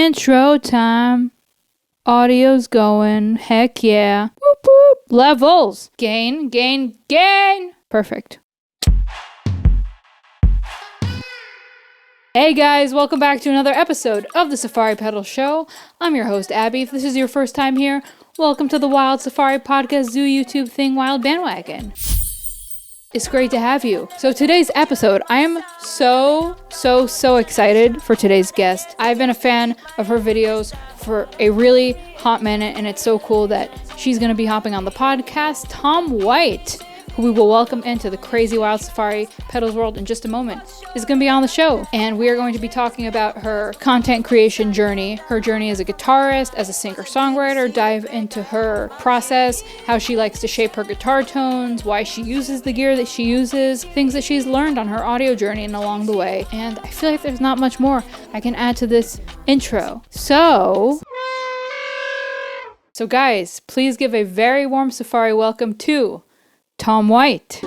Intro time. Audio's going. Heck yeah. Whoop whoop. Levels. Gain, gain, gain. Perfect. Hey guys, welcome back to another episode of the Safari Pedal Show. I'm your host, Abby. If this is your first time here, welcome to the Wild Safari Podcast Zoo YouTube Thing Wild Bandwagon. It's great to have you. So today's episode, I am so excited for today's guest. I've been a fan of her videos for a really hot minute, and it's so cool that she's going to be hopping on the podcast. Tom White, who we will welcome into the crazy Wild Safari Pedals world in just a moment, is going to be on the show. And we are going to be talking about her content creation journey, her journey as a guitarist, as a singer-songwriter, dive into her process, how she likes to shape her guitar tones, why she uses the gear that she uses, things that she's learned on her audio journey and along the way. And I feel like there's not much more I can add to this intro. So guys, please give a very warm Safari welcome to Tom White.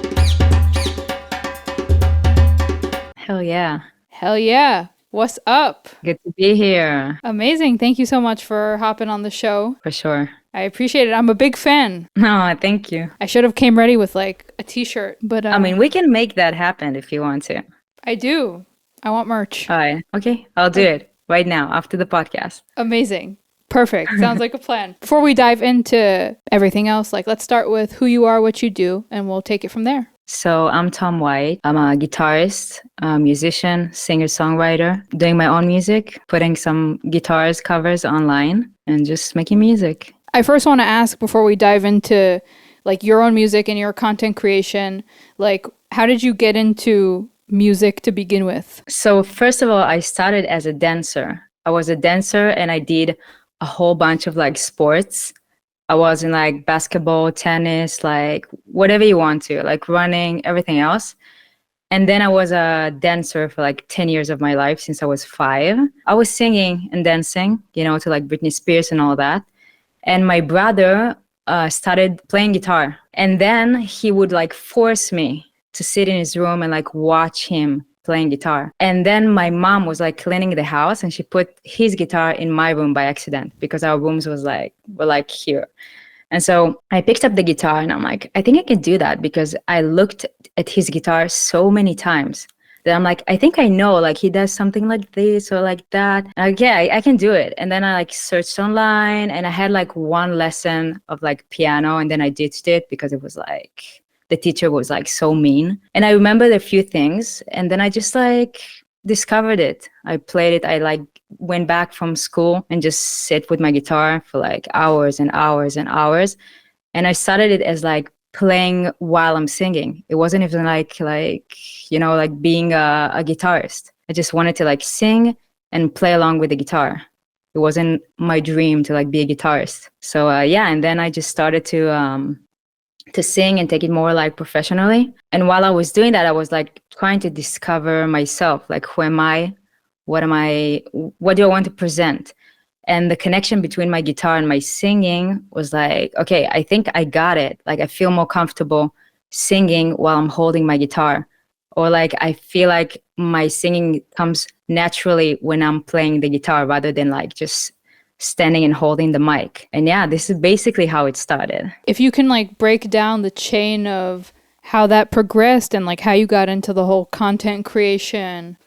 Hell yeah. Hell yeah. What's up? Good to be here. Amazing. Thank you so much for hopping on the show. For sure. I appreciate it. I'm a big fan. No, thank you. I should have came ready with like a t-shirt, but we can make that happen if you want to. I do. I want merch. All right. Okay. I'll do it right now after the podcast. Amazing. Perfect. Sounds like a plan. Before we dive into everything else, let's start with who you are, what you do, and we'll take it from there. So I'm Tom White. I'm a guitarist, a musician, singer-songwriter, doing my own music, putting some guitars covers online, and just making music. I first want to ask, before we dive into your own music and your content creation, how did you get into music to begin with? So first of all, I started as a dancer. I was a dancer and I did a whole bunch of sports. I was in basketball, tennis, whatever you want to, running, everything else. And then I was a dancer for 10 years of my life since I was 5. I was singing and dancing, to Britney Spears and all that. And my brother started playing guitar. And then he would force me to sit in his room and watch him playing guitar. And then my mom was cleaning the house and she put his guitar in my room by accident because our rooms were here. And so I picked up the guitar and I'm I think I can do that, because I looked at his guitar so many times that I'm I think I know, he does something like this or like that. Yeah, I can do it. And then I searched online and I had one lesson of piano, and then I ditched it because it was the teacher was so mean. And I remembered a few things, and then I just discovered it. I played it. I went back from school and just sit with my guitar for hours and hours and hours. And I started it as playing while I'm singing. It wasn't even being a guitarist. I just wanted to sing and play along with the guitar. It wasn't my dream to be a guitarist. So and then I just started to sing and take it more professionally. And while I was doing that, I was trying to discover myself, who am I, what do I want to present? And the connection between my guitar and my singing was okay, I think I got it. I feel more comfortable singing while I'm holding my guitar, or I feel my singing comes naturally when I'm playing the guitar rather than just standing and holding the mic. And yeah, this is basically how it started. If you can break down the chain of how that progressed and how you got into the whole content creation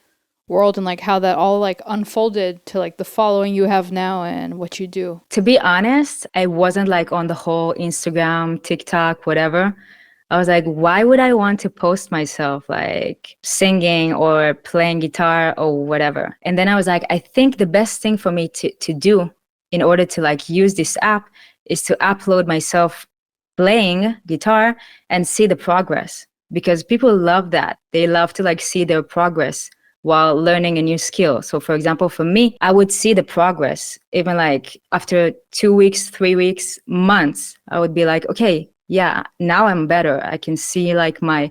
world and how that all unfolded to the following you have now and what you do. To be honest, I wasn't on the whole Instagram, TikTok, whatever. I was why would I want to post myself singing or playing guitar or whatever? And then I was I think the best thing for me to do in order to use this app is to upload myself playing guitar and see the progress, because people love that. They love to see their progress while learning a new skill. So for example, for me, I would see the progress even after 2 weeks, 3 weeks, months. I would be okay, yeah, now I'm better. I can see my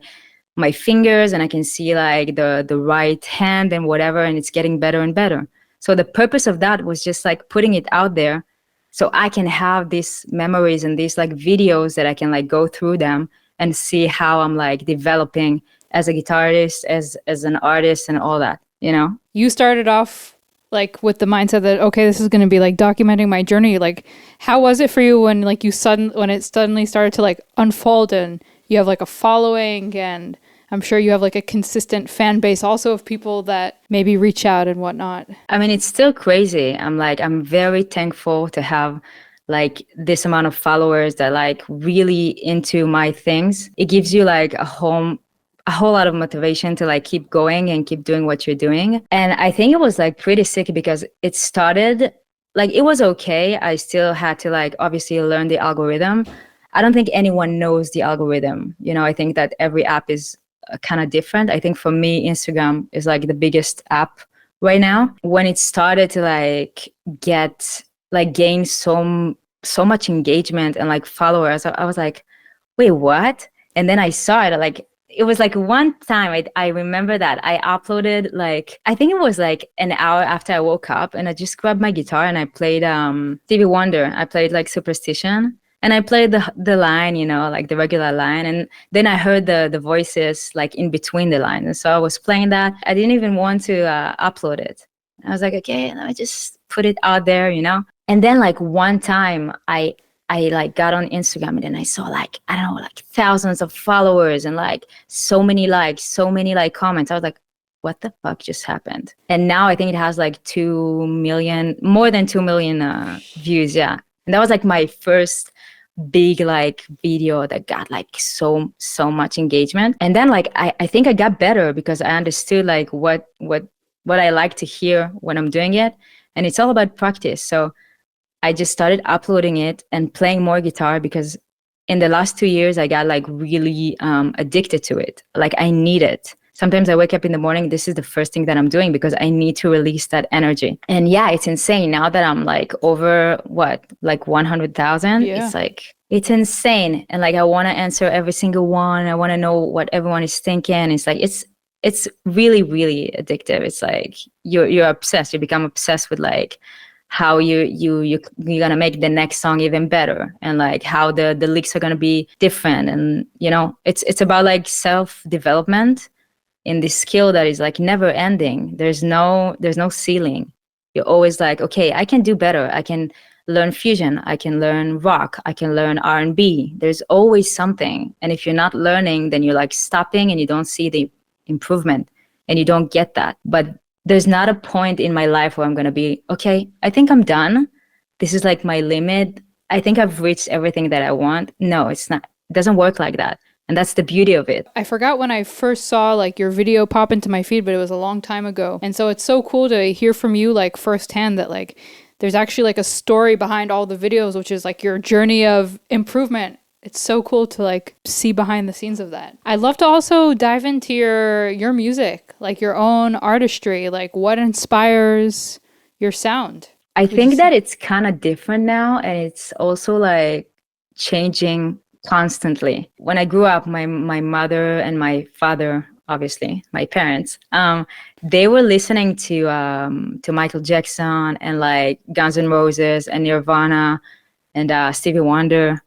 fingers and I can see the right hand and whatever, and it's getting better and better. So the purpose of that was just putting it out there so I can have these memories and these videos that I can go through them and see how I'm developing as a guitarist, as an artist and all that, You started off like with the mindset that, okay, this is going to be like documenting my journey. Like, how was it for you when like when it suddenly started to like unfold and you have like a following, and I'm sure you have like a consistent fan base also of people that maybe reach out and whatnot. I mean, it's still crazy. I'm very thankful to have like this amount of followers that like really into my things. It gives you like a whole lot of motivation to like keep going and keep doing what you're doing. And I think it was like pretty sick because it started like it was okay. I still had to like obviously learn the algorithm. I don't think anyone knows the algorithm. You know, I think that every app is kind of different. I think for me, Instagram is like the biggest app right now. When it started to like gain so much engagement and like followers, I was like, wait, what? And then I saw it like it was like one time I remember that I uploaded like I think it was like an hour after I woke up, and I just grabbed my guitar and I played Stevie Wonder. I played like Superstition. And I played the line, you know, like the regular line. And then I heard the voices like in between the lines. And so I was playing that. I didn't even want to upload it. I was like, okay, let me just put it out there, you know. And then like one time I like got on Instagram, and then I saw like, I don't know, like thousands of followers and like so many likes, so many like comments. I was like, what the fuck just happened? And now I think it has like 2 million, more than 2 million views. Yeah. And that was like my first big like video that got like so much engagement. And then like I think I got better because I understood like what I like to hear when I'm doing it. And it's all about practice. So I just started uploading it and playing more guitar because in the last 2 years I got like really addicted to it. Like I need it. Sometimes I wake up in the morning, this is the first thing that I'm doing because I need to release that energy. And yeah, it's insane. Now that I'm like over like 100,000, Yeah. it's like, it's insane. And like, I want to answer every single one. I want to know what everyone is thinking. It's like, it's really, really addictive. It's like, you're obsessed. You become obsessed with like how you're gonna make the next song even better, and like how the lyrics are gonna be different. And you know, it's about like self-development in this skill that is like never ending. There's no ceiling. You're always like, okay, I can do better. I can learn fusion. I can learn rock. I can learn R&B. There's always something. And if you're not learning, then you're like stopping and you don't see the improvement and you don't get that. But there's not a point in my life where I'm going to be, okay, I think I'm done. This is like my limit. I think I've reached everything that I want. No, it's not. It doesn't work like that. And that's the beauty of it. I forgot when I first saw like your video pop into my feed, but it was a long time ago. And so it's so cool to hear from you like firsthand that like there's actually like a story behind all the videos, which is like your journey of improvement. It's so cool to like see behind the scenes of that. I'd love to also dive into your music, like your own artistry, like what inspires your sound. I think that it's kind of different now, and it's also like changing constantly. When I grew up, my mother and my father, obviously my parents, they were listening to Michael Jackson and like Guns N' Roses and Nirvana and Stevie Wonder.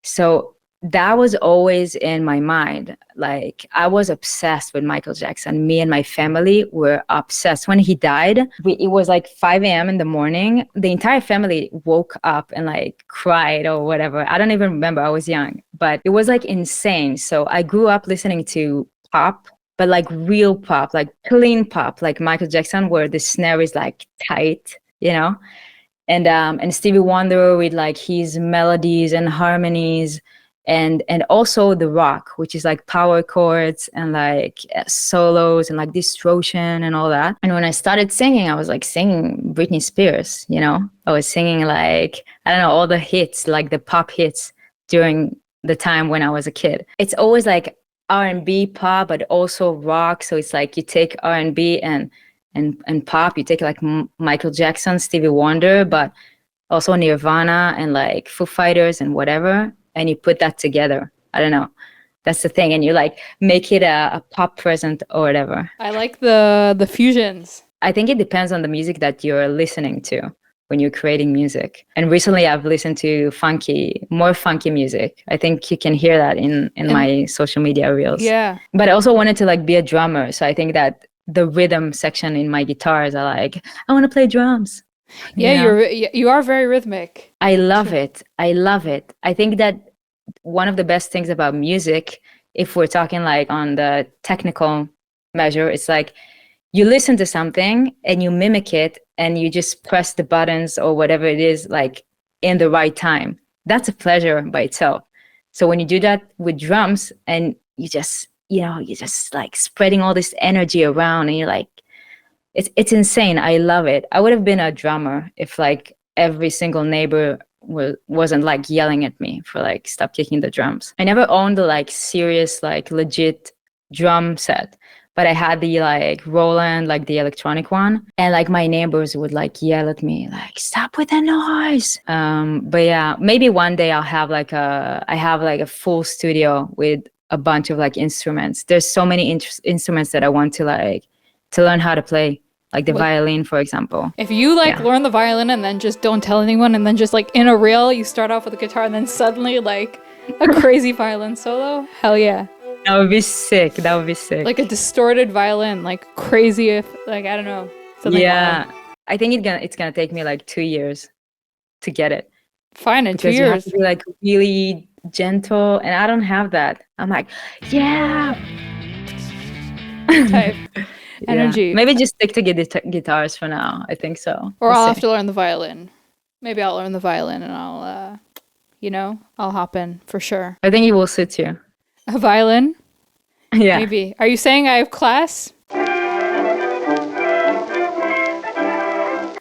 So that was always in my mind. Like I was obsessed with Michael Jackson. Me and my family were obsessed. When he died, it was like 5 a.m. in the morning. The entire family woke up and like cried or whatever. I don't even remember. I was young, but it was like insane. So I grew up listening to pop, but like real pop, like clean pop, like Michael Jackson, where the snare is like tight, you know? And Stevie Wonder with like his melodies and harmonies, and also the rock, which is like power chords and like solos and like distortion and all that. And when I started singing, I was like singing Britney Spears, you know? I was singing like, I don't know, all the hits, like the pop hits during the time when I was a kid. It's always like R&B pop, but also rock. So it's like you take R&B and pop, you take like Michael Jackson, Stevie Wonder, but also Nirvana and like Foo Fighters and whatever, and you put that together. I don't know. That's the thing. And you like make it a pop present or whatever. I like the fusions. I think it depends on the music that you're listening to when you're creating music. And recently I've listened to more funky music. I think you can hear that in my social media reels. Yeah. But I also wanted to like be a drummer. So I think that the rhythm section in my guitars. I want to play drums. Yeah, you are very rhythmic. I love it. I love it. I think that one of the best things about music, if we're talking like on the technical measure, it's like you listen to something and you mimic it and you just press the buttons or whatever it is like in the right time. That's a pleasure by itself. So when you do that with drums and you're just like spreading all this energy around and you're like, it's insane. I love it. I would have been a drummer if like every single neighbor wasn't like yelling at me for like stop kicking the drums. I never owned a like serious like legit drum set, but I had the like Roland, like the electronic one, and like my neighbors would like yell at me like stop with the noise. But yeah, maybe one day I have like a full studio with a bunch of like instruments. There's so many instruments that I want to learn how to play, like the violin, for example. If you learn the violin and then just don't tell anyone, and then just like in a reel, you start off with a guitar and then suddenly like a crazy violin solo, hell yeah. That would be sick. That would be sick. Like a distorted violin, like crazy, if like, I don't know. Yeah. I think it's gonna take me like 2 years to get it. Fine, in 2 years. You have to be like really gentle, and I don't have that. I'm like, yeah. Type. Energy. Yeah. Maybe just stick to guitars for now. I think so. Or I'll have to learn the violin. Maybe I'll learn the violin and I'll, I'll hop in for sure. I think it will suit you. A violin? Yeah. Maybe. Are you saying I have class?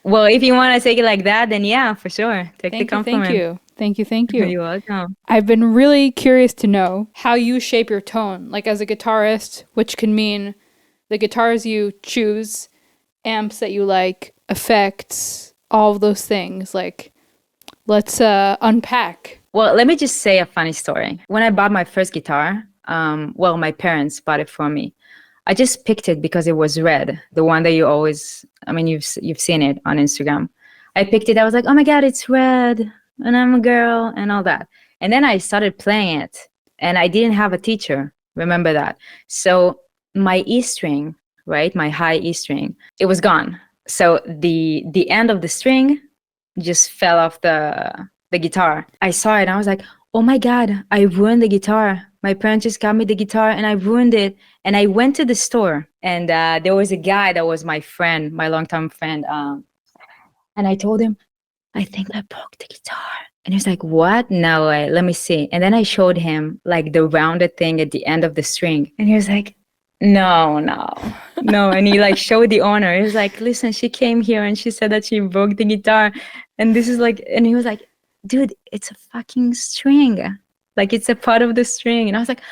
Well, if you want to take it like that, then yeah, for sure. Take the compliment. Thank you. You're welcome. I've been really curious to know how you shape your tone, like as a guitarist, which can mean the guitars you choose, amps that you like, effects, all of those things. Like, let's unpack. Well, let me just say a funny story. When I bought my first guitar, my parents bought it for me. I just picked it because it was red, the one that you've seen it on Instagram. I picked it. I was like, oh my God, it's red, and I'm a girl, and all that. And then I started playing it, and I didn't have a teacher. Remember that. So my E string, right, my high E string, it was gone. So the end of the string just fell off the guitar. I saw it and I was like, oh my God, I ruined the guitar. My parents just got me the guitar and I ruined it. And I went to the store and there was a guy that was my friend, my longtime friend. And I told him, I think I broke the guitar. And he was like, what? No way, let me see. And then I showed him like the rounded thing at the end of the string. And he was like, no. And he like showed the owner. He was like, listen, she came here and she said that she broke the guitar. And this is like, and he was like, dude, it's a fucking string. Like it's a part of the string. And I was like,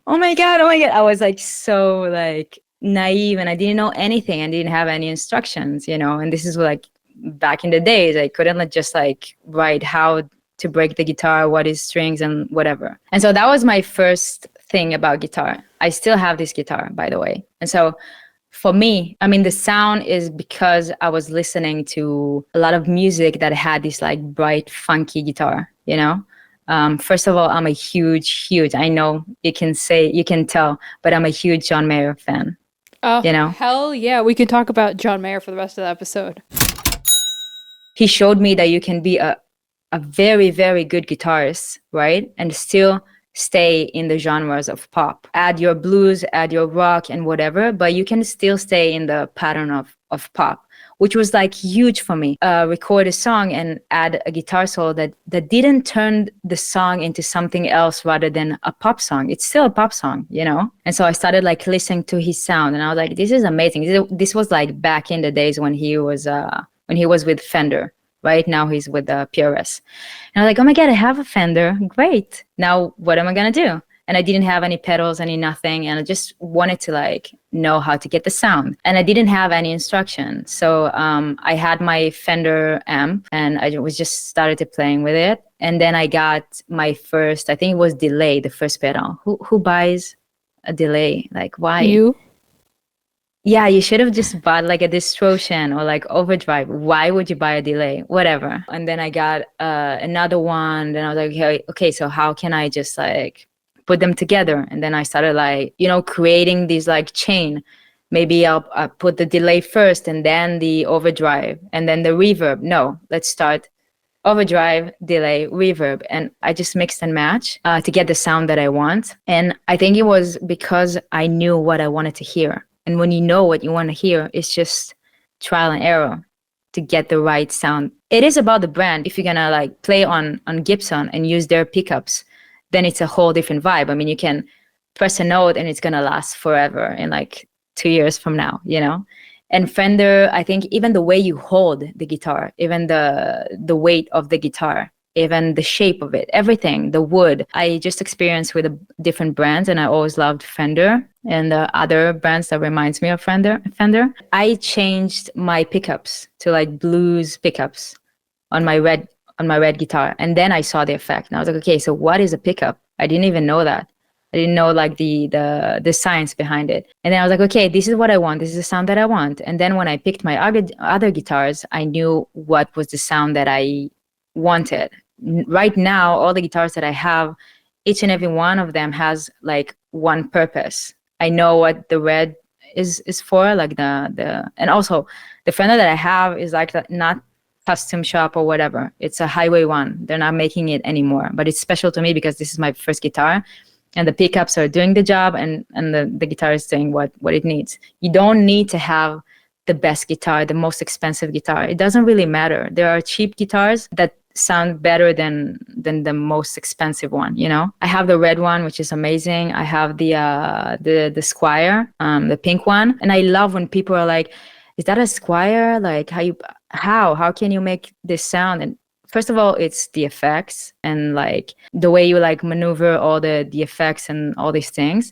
oh my God. I was like so like naive and I didn't know anything. I didn't have any instructions, and this is like back in the days, I couldn't just like write how to break the guitar, what is strings and whatever. And so that was my first thing about guitar. I still have this guitar, by the way. And so for me, the sound is because I was listening to a lot of music that had this like bright, funky guitar, First of all, I'm a huge, I know you can tell, but I'm a huge John Mayer fan. Oh, hell yeah. We can talk about John Mayer for the rest of the episode. He showed me that you can be a very, very good guitarist, right? And still stay in the genres of pop. Add your blues, add your rock and whatever, but you can still stay in the pattern of pop, which was like huge for me. Record a song and add a guitar solo that didn't turn the song into something else rather than a pop song. It's still a pop song, And so I started like listening to his sound and I was like, this is amazing. This was like back in the days when he was with Fender. Right now he's with the PRS. And I was like, oh my God, I have a Fender. Great. Now what am I going to do? And I didn't have any pedals, any nothing. And I just wanted to like know how to get the sound. And I didn't have any instruction. So I had my Fender amp and I was just started playing with it. And then I got my first, I think it was delay, the first pedal. Who buys a delay? Like why? You? Yeah, you should have just bought like a distortion or like overdrive. Why would you buy a delay? Whatever. And then I got another one. Then I was like, okay, so how can I just like put them together? And then I started like, creating these like chain Maybe I'll put the delay first and then the overdrive and then the reverb. No, let's start overdrive, delay, reverb. And I just mixed and match to get the sound that I want. And I think it was because I knew what I wanted to hear. And when you know what you want to hear, it's just trial and error to get the right sound. It is about the brand. If you're gonna like play on Gibson and use their pickups, then it's a whole different vibe. I mean, you can press a note and it's gonna last forever in like 2 years from now, you know? And Fender, I think even the way you hold the guitar, even the weight of the guitar, even the shape of it, everything, the wood. I just experienced with different brands, and I always loved Fender and the other brands that reminds me of Fender. I changed my pickups to like blues pickups on my red guitar, and then I saw the effect, and I was like, okay, so what is a pickup? I didn't even know that. I didn't know like the science behind it. And then I was like, okay, this is what I want. This is the sound that I want. And then when I picked my other guitars, I knew what was the sound that I wanted. Right now, all the guitars that I have, each and every one of them has like one purpose. I know what the red is for, like and also the Fender that I have is like not custom shop or whatever. It's a highway one. They're not making it anymore, but it's special to me because this is my first guitar. And the pickups are doing the job, and the guitar is doing what it needs. You don't need to have the best guitar, the most expensive guitar. It doesn't really matter. There are cheap guitars that sound better than the most expensive one, you know? I have the red one, which is amazing. I have the Squire, the pink one. And I love when people are like, is that a Squire? Like how can you make this sound? And first of all, it's the effects and like the way you like maneuver all the effects and all these things.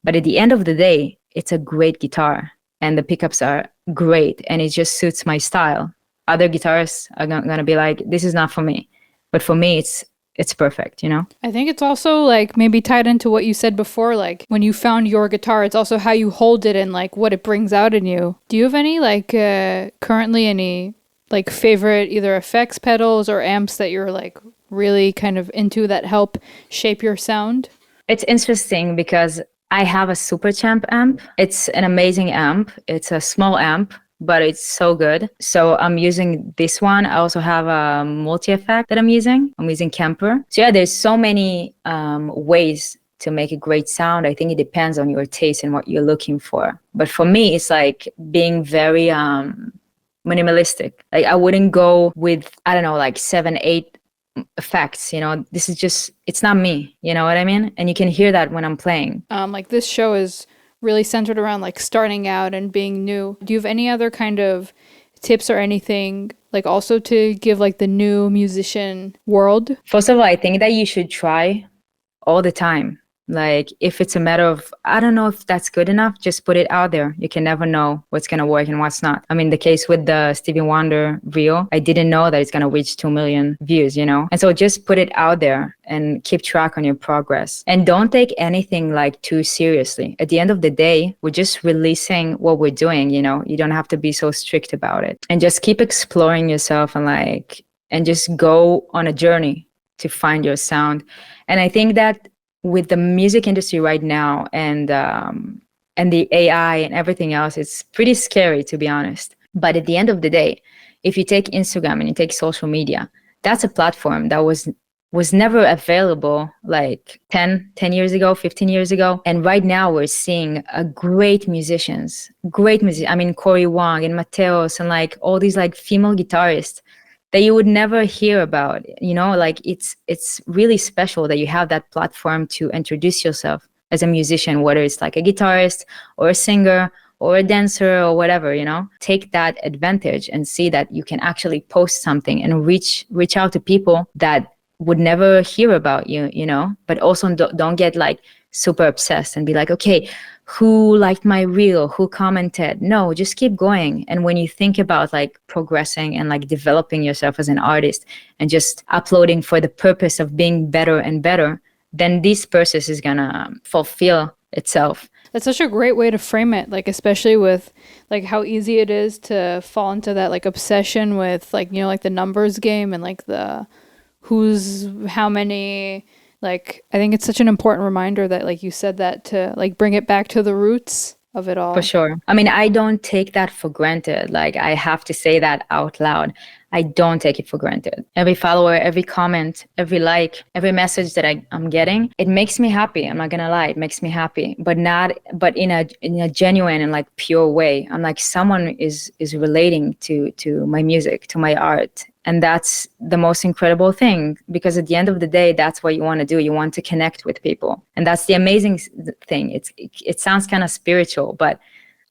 But at the end of the day, it's a great guitar and the pickups are great and it just suits my style. Other guitarists are going to be like, this is not for me. But for me, it's perfect, you know? I think it's also like maybe tied into what you said before, like when you found your guitar, it's also how you hold it and like what it brings out in you. Do you have any like currently any like favorite either effects pedals or amps that you're like really kind of into that help shape your sound? It's interesting because I have a Super Champ amp. It's an amazing amp. It's a small amp, but it's so good. So I'm using this one. I also have a multi-effect that I'm using. I'm using Kemper. So yeah, there's so many ways to make a great sound. I think it depends on your taste and what you're looking for. But for me, it's like being very minimalistic. Like I wouldn't go with, I don't know, like 7, 8 effects, you know. This is just, it's not me, you know what I mean? And you can hear that when I'm playing. Like this show is really centered around like starting out and being new. Do you have any other kind of tips or anything like also to give like the new musician world? First of all, I think that you should try all the time. Like if it's a matter of, I don't know if that's good enough, just put it out there. You can never know what's going to work and what's not. I mean, the case with the Stevie Wonder reel, I didn't know that it's going to reach 2 million views, you know? And so just put it out there and keep track on your progress. And don't take anything like too seriously. At the end of the day, we're just releasing what we're doing, you know? You don't have to be so strict about it. And just keep exploring yourself and just go on a journey to find your sound. And I think that with the music industry right now and the AI and everything else, it's pretty scary, to be honest. But at the end of the day, if you take Instagram and you take social media, that's a platform that was never available like 10 years ago, 15 years ago. And right now we're seeing great musicians. I mean, Corey Wong and Mateos and like all these like female guitarists that you would never hear about, you know, like it's really special that you have that platform to introduce yourself as a musician, whether it's like a guitarist or a singer or a dancer or whatever, you know. Take that advantage and see that you can actually post something and reach out to people that would never hear about you, you know. But also don't get like super obsessed and be like, okay, who liked my reel, who commented? No, just keep going. And when you think about like progressing and like developing yourself as an artist and just uploading for the purpose of being better and better, then this process is gonna fulfill itself. That's such a great way to frame it, like especially with like how easy it is to fall into that like obsession with like, you know, like the numbers game and like the who's how many. Like, I think it's such an important reminder that, like you said, that to like bring it back to the roots of it all. For sure. I mean, I don't take that for granted. Like, I have to say that out loud. I don't take it for granted. Every follower, every comment, every like, every message that I'm getting, it makes me happy. I'm not gonna lie, it makes me happy, but in a genuine and like pure way. I'm like, someone is relating to my music, to my art. And that's the most incredible thing, because at the end of the day, that's what you want to do. You want to connect with people. And that's the amazing thing. It sounds kind of spiritual, but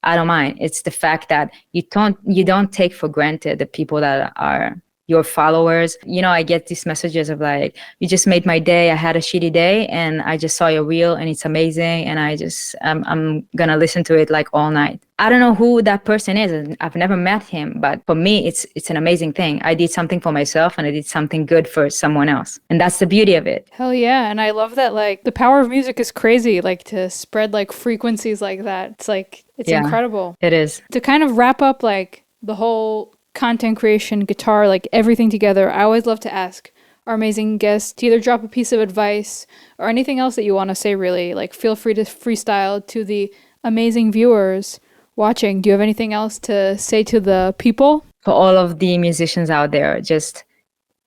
I don't mind. It's the fact that you don't take for granted the people that are your followers. You know, I get these messages of like, you just made my day. I had a shitty day and I just saw your reel and it's amazing. And I'm going to listen to it like all night. I don't know who that person is, and I've never met him, but for me, it's an amazing thing. I did something for myself and I did something good for someone else. And that's the beauty of it. Hell yeah. And I love that, like, the power of music is crazy, like, to spread like frequencies like that. It's like, it's incredible. It is. To kind of wrap up like the whole content creation, guitar, like everything together, I always love to ask our amazing guests to either drop a piece of advice or anything else that you want to say, really. Like, feel free to freestyle to the amazing viewers watching. Do you have anything else to say to the people? For all of the musicians out there, just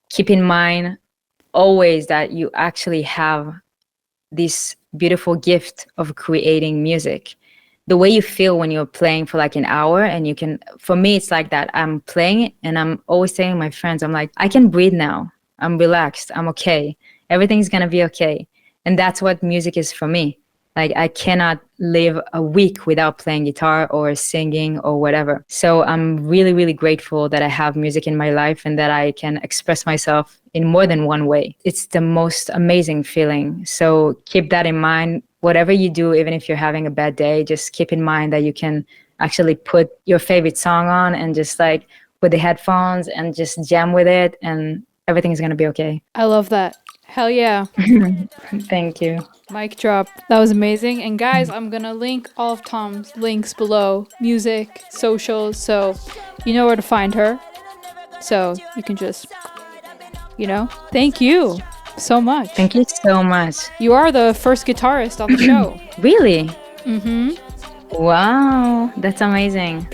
keep in mind always that you actually have this beautiful gift of creating music. The way you feel when you're playing for like an hour, and you can, for me, it's like that. I'm playing and I'm always saying to my friends, I'm like, I can breathe now. I'm relaxed. I'm okay. Everything's going to be okay. And that's what music is for me. Like, I cannot live a week without playing guitar or singing or whatever. So I'm really, really grateful that I have music in my life and that I can express myself in more than one way. It's the most amazing feeling. So keep that in mind. Whatever you do, even if you're having a bad day, just keep in mind that you can actually put your favorite song on and just like put the headphones and just jam with it, and everything's going to be okay. I love that. Hell yeah. Thank you. Mic drop. That was amazing. And guys, I'm going to link all of Tom's links below. Music, socials, so you know where to find her. So you can just, thank you so much. Thank you so much. You are the first guitarist on the show. Really? Mm-hmm. Wow, that's amazing.